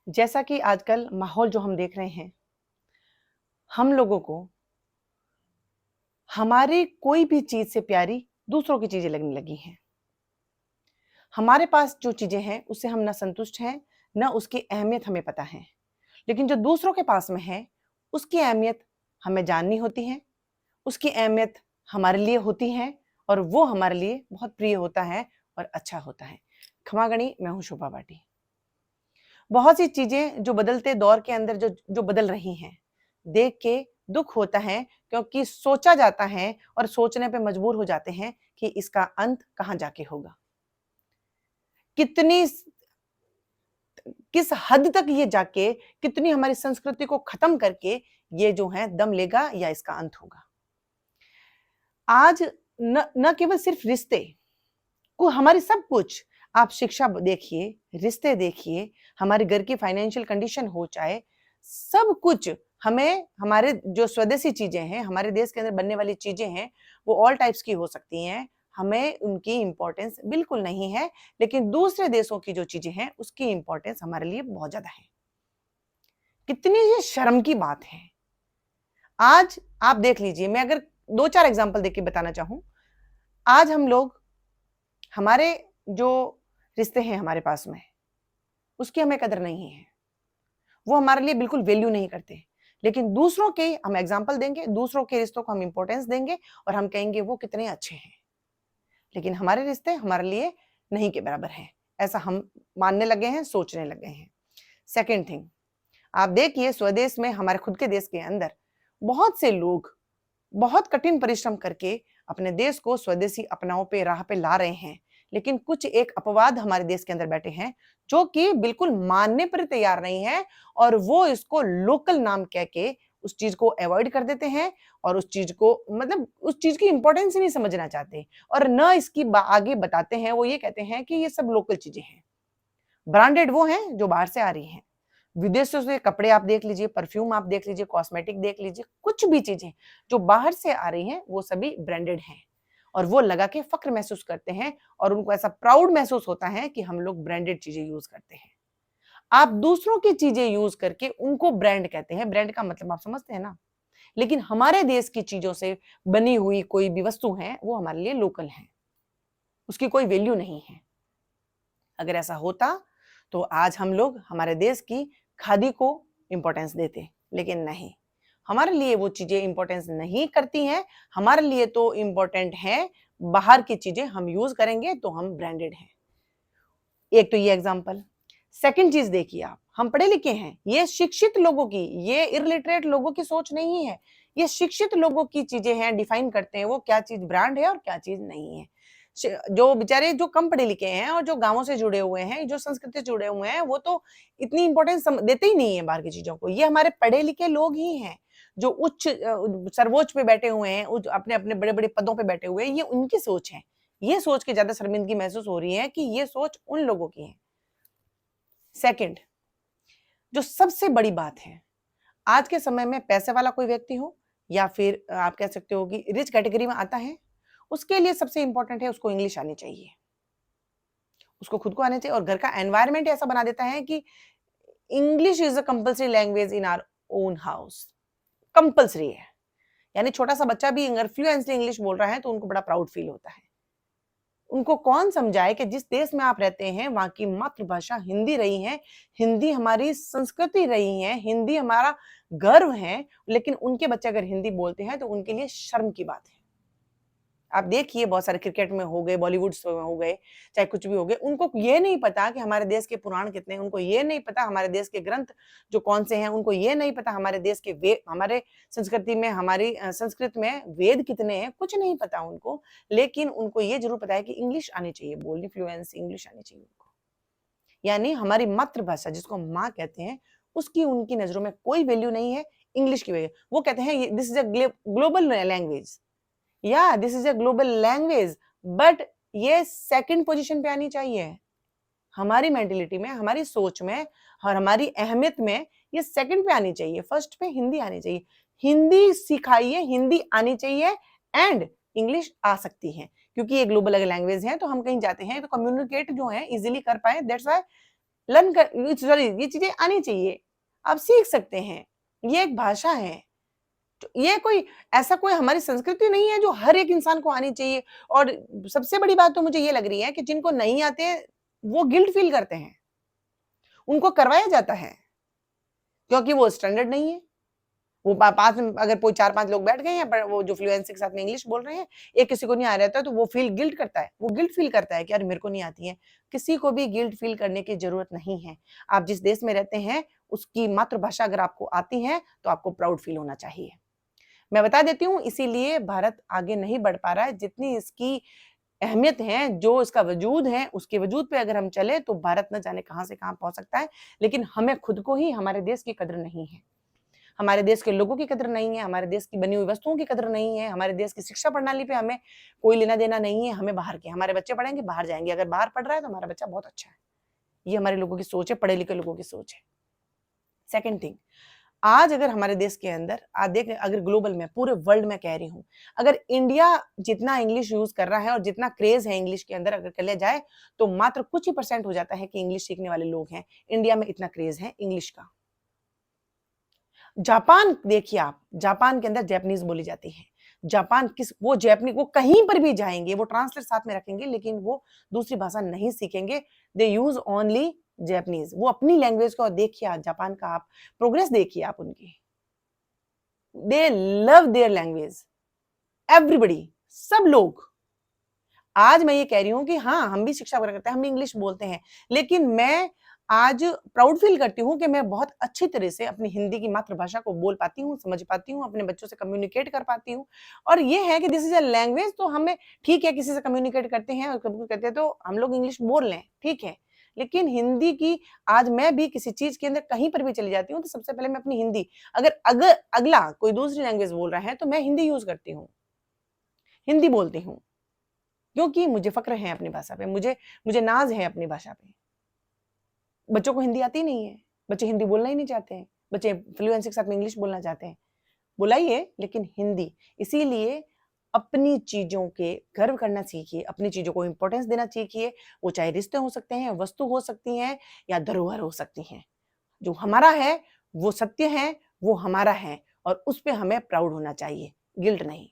जैसा कि आजकल माहौल जो हम देख रहे हैं, हम लोगों को हमारी कोई भी चीज़ से प्यारी दूसरों की चीज़ें लगने लगी हैं। हमारे पास जो चीज़ें हैं, उससे हम ना संतुष्ट हैं, ना उसकी अहमियत हमें पता है। लेकिन जो दूसरों के पास में है, उसकी अहमियत हमें जाननी होती है, उसकी अहमियत हमारे लिए होती है और वो हमारे लिए बहुत प्रिय होता है और अच्छा होता है। खमागणी, मैं हूँ शोभा भाटी। बहुत सी चीजें जो बदलते दौर के अंदर जो बदल रही हैं, देख के दुख होता है, क्योंकि सोचा जाता है और सोचने पे मजबूर हो जाते हैं कि इसका अंत कहाँ जाके होगा। कितनी किस हद तक ये जाके कितनी हमारी संस्कृति को खत्म करके ये जो है दम लेगा या इसका अंत होगा। आज न केवल सिर्फ रिश्ते को, हमारी सब कुछ, आप शिक्षा देखिए, रिश्ते देखिए, हमारे घर की फाइनेंशियल कंडीशन हो चाहे, सब कुछ हमें, हमारे जो स्वदेशी चीजें हैं, हमारे देश के अंदर बनने वाली चीजें हैं, वो ऑल टाइप्स की हो सकती हैं, हमें उनकी इंपॉर्टेंस बिल्कुल नहीं है। लेकिन दूसरे देशों की जो चीजें हैं उसकी इंपॉर्टेंस हमारे लिए बहुत ज्यादा है। कितनी ये शर्म की बात है। आज आप देख लीजिए, मैं अगर दो चार एग्जांपल देके बताना चाहूं, आज हम लोग, हमारे जो रिश्ते हैं हमारे पास में, उसकी हमें कदर नहीं है, वो हमारे लिए बिल्कुल वैल्यू नहीं करते। लेकिन दूसरों के हम एग्जांपल देंगे, दूसरों के रिश्तों को हम इंपॉर्टेंस देंगे और हम कहेंगे वो कितने अच्छे हैं। लेकिन हमारे रिश्ते हमारे लिए नहीं के बराबर हैं, ऐसा हम मानने लगे हैं, सोचने लगे हैं। सेकेंड थिंग, आप देखिए, स्वदेश में, हमारे खुद के देश के अंदर बहुत से लोग बहुत कठिन परिश्रम करके अपने देश को स्वदेशी अपनाओं पे, राह पे ला रहे हैं। लेकिन कुछ एक अपवाद हमारे देश के अंदर बैठे हैं जो कि बिल्कुल मानने पर तैयार नहीं है और वो इसको लोकल नाम कह के उस चीज को अवॉइड कर देते हैं और उस चीज को, मतलब उस चीज की इंपॉर्टेंस ही नहीं समझना चाहते और न इसकी आगे बताते हैं। वो ये कहते हैं कि ये सब लोकल चीजें हैं, ब्रांडेड वो हैं जो बाहर से आ रही हैं। विदेशों से कपड़े आप देख लीजिए, परफ्यूम आप देख लीजिए, कॉस्मेटिक देख लीजिए, कुछ भी चीजें जो बाहर से आ रही हैं वो सभी ब्रांडेड हैं और वो लगा के फक्र महसूस करते हैं और उनको ऐसा प्राउड महसूस होता है कि हम लोग ब्रांडेड चीजें यूज करते हैं। आप दूसरों की चीजें यूज करके उनको ब्रांड कहते हैं, ब्रांड का मतलब आप समझते हैं ना। लेकिन हमारे देश की चीजों से बनी हुई कोई भी वस्तु है वो हमारे लिए लोकल है, उसकी कोई वैल्यू नहीं है। अगर ऐसा होता तो आज हम लोग हमारे देश की खादी को इंपॉर्टेंस देते, लेकिन नहीं, हमारे लिए वो चीजें इंपॉर्टेंस नहीं करती हैं। हमारे लिए तो इंपॉर्टेंट है बाहर की चीजें, हम यूज करेंगे तो हम ब्रांडेड हैं। एक तो ये एग्जांपल। सेकंड चीज देखिए आप, हम पढ़े लिखे हैं, ये शिक्षित लोगों की, ये इलिटरेट लोगों की सोच नहीं है, ये शिक्षित लोगों की चीजें हैं, डिफाइन करते हैं वो क्या चीज ब्रांड है और क्या चीज नहीं है। जो बेचारे जो कम पढ़े लिखे हैं और जो गांवों से जुड़े हुए हैं, जो संस्कृति से जुड़े हुए हैं, वो तो इतनी इंपॉर्टेंस देते ही नहीं है बाहर की चीजों को। ये हमारे पढ़े लिखे लोग ही हैं जो उच्च सर्वोच्च पे बैठे हुए हैं, अपने अपने बड़े बड़े पदों पे बैठे हुए हैं, ये उनकी सोच है। ये सोच के ज्यादा शर्मिंदगी महसूस हो रही है कि ये सोच उन लोगों की है। सेकंड, जो सबसे बड़ी बात है, आज के समय में पैसे वाला कोई व्यक्ति हो या फिर आप कह सकते हो कि रिच कैटेगरी में आता है, उसके लिए सबसे इंपॉर्टेंट है उसको इंग्लिश आनी चाहिए, उसको खुद को आनी चाहिए। और घर का एनवायरनमेंट ऐसा बना देता है कि English is a compulsory language in our own house, compulsory है। यानी छोटा सा बच्चा भी अगर फ्लुएंटली इंग्लिश बोल रहा है तो उनको बड़ा प्राउड फील होता है। उनको कौन समझाए कि जिस देश में आप रहते हैं वहां की मातृभाषा हिंदी रही है, हिंदी हमारी संस्कृति रही है, हिंदी हमारा गर्व है। लेकिन उनके बच्चे अगर हिंदी बोलते हैं तो उनके लिए शर्म की बात है। आप देखिए, बहुत सारे क्रिकेट में हो गए, बॉलीवुड में हो गए, चाहे कुछ भी हो गए, उनको ये नहीं पता कि हमारे देश के पुराण कितने हैं, उनको ये नहीं पता हमारे देश के ग्रंथ जो कौन से हैं, उनको ये नहीं पता हमारे देश के हमारे संस्कृति में, हमारी संस्कृत में वेद कितने हैं, कुछ नहीं पता उनको। लेकिन उनको ये जरूर पता है कि इंग्लिश आनी चाहिए, बोलनी फ्लुएंसी इंग्लिश आनी चाहिए उनको। यानी हमारी मातृभाषा जिसको हम माँ कहते हैं, उसकी उनकी नजरों में कोई वैल्यू नहीं है। इंग्लिश की वजह वो कहते हैं this is a global language, या this is a global language, but ये सेकंड पोजीशन पे आनी चाहिए। हमारी मेंटेलिटी में, हमारी सोच में और हमारी अहमियत में ये सेकंड पे आनी चाहिए, फर्स्ट पे हिंदी आनी चाहिए। हिंदी सिखाइए, हिंदी आनी चाहिए एंड इंग्लिश आ सकती है, क्योंकि ये ग्लोबल लैंग्वेज है तो हम कहीं जाते हैं तो कम्युनिकेट जो है इजीली कर पाए, दैट्स व्हाई लर्न कर, सॉरी, ये चीजें आनी चाहिए, आप सीख सकते हैं, ये एक भाषा है। तो ये कोई ऐसा कोई हमारी संस्कृति नहीं है जो हर एक इंसान को आनी चाहिए। और सबसे बड़ी बात तो मुझे ये लग रही है कि जिनको नहीं आते वो गिल्ट फील करते हैं, उनको करवाया जाता है क्योंकि वो स्टैंडर्ड नहीं है। वो पास में अगर कोई 4-5 लोग बैठ गए हैं, पर वो जो फ्लुएंसी के साथ में इंग्लिश बोल रहे हैं, एक किसी को नहीं आ रहा था तो वो गिल्ट करता है, वो गिल्ट फील करता है कि यार मेरे को नहीं आती है। किसी को भी गिल्ट फील करने की जरूरत नहीं है। आप जिस देश में रहते हैं उसकी मातृभाषा अगर आपको आती है तो आपको प्राउड फील होना चाहिए। मैं बता देती हूँ, इसीलिए भारत आगे नहीं बढ़ पा रहा है। जितनी इसकी अहमियत है, जो इसका वजूद है, उसके वजूद पे अगर हम चले तो भारत न जाने कहां से कहां पहुंच सकता है। लेकिन हमें खुद को ही, हमारे देश की कदर नहीं है, हमारे देश के लोगों की कदर नहीं है, हमारे देश की बनी हुई वस्तुओं की कदर नहीं है, हमारे देश की शिक्षा प्रणाली पे हमें कोई लेना देना नहीं है। हमें बाहर के, हमारे बच्चे पढ़ेंगे बाहर जाएंगे, अगर बाहर पढ़ रहा है तो हमारा बच्चा बहुत अच्छा है। ये हमारे लोगों की सोच है, पढ़े लिखे लोगों की सोच है। सेकेंड थिंग, आज अगर हमारे देश के अंदर आज देख, अगर ग्लोबल में, पूरे वर्ल्ड में कह रही हूं, अगर इंडिया जितना इंग्लिश यूज कर रहा है और जितना क्रेज है इंग्लिश के अंदर अगर कर लिया जाए तो मात्र कुछ ही % हो जाता है कि इंग्लिश सीखने वाले लोग हैं। इंडिया में इतना क्रेज है इंग्लिश का। जापान देखिए आप, जापान के अंदर जैपनीज बोली जाती है। जापान किस, वो जैपनीज, वो कहीं पर भी जाएंगे वो ट्रांसलेट साथ में रखेंगे लेकिन वो दूसरी भाषा नहीं सीखेंगे। दे यूज ओनली जैपनीज, वो अपनी लैंग्वेज को। देखिए आज जापान का आप प्रोग्रेस देखिए आप उनकी, दे लव देयर लैंग्वेज, एवरीबडी, सब लोग। आज मैं ये कह रही हूं कि हाँ, हम भी शिक्षा ग्रहण करते हैं, हम भी इंग्लिश बोलते हैं, लेकिन मैं आज प्राउड फील करती हूँ कि मैं बहुत अच्छी तरह से अपनी हिंदी की मातृभाषा को बोल पाती हूँ, समझ पाती हूँ, अपने बच्चों से कम्युनिकेट कर पाती हूँ। और ये है कि दिस इज अ लैंग्वेज, तो हमें ठीक है, किसी से कम्युनिकेट करते हैं और कभी कहते हैं तो हम लोग इंग्लिश बोल लें, ठीक है। लेकिन हिंदी की, आज मैं भी किसी चीज के अंदर कहीं पर भी चली जाती हूँ तो सबसे पहले मैं अपनी हिंदी, अगर अगर अगला कोई दूसरी लैंग्वेज बोल रहा है तो मैं हिंदी यूज करती हूँ, हिंदी बोलती हूँ, क्योंकि मुझे फक्र है अपनी भाषा पे, मुझे मुझे नाज है अपनी भाषा पे। बच्चों को हिंदी आती नहीं है, बच्चे हिंदी बोलना ही नहीं चाहते हैं, बच्चे फ्लुएंसी के साथ में इंग्लिश बोलना चाहते हैं। बुलाइए लेकिन हिंदी। इसीलिए अपनी चीजों के गर्व करना सीखिए, अपनी चीजों को इंपॉर्टेंस देना सीखिए। वो चाहे रिश्ते हो सकते हैं, वस्तु हो सकती हैं या धरोहर हो सकती हैं। जो हमारा है वो सत्य है, वो हमारा है और उस पे हमें प्राउड होना चाहिए, गिल्ट नहीं।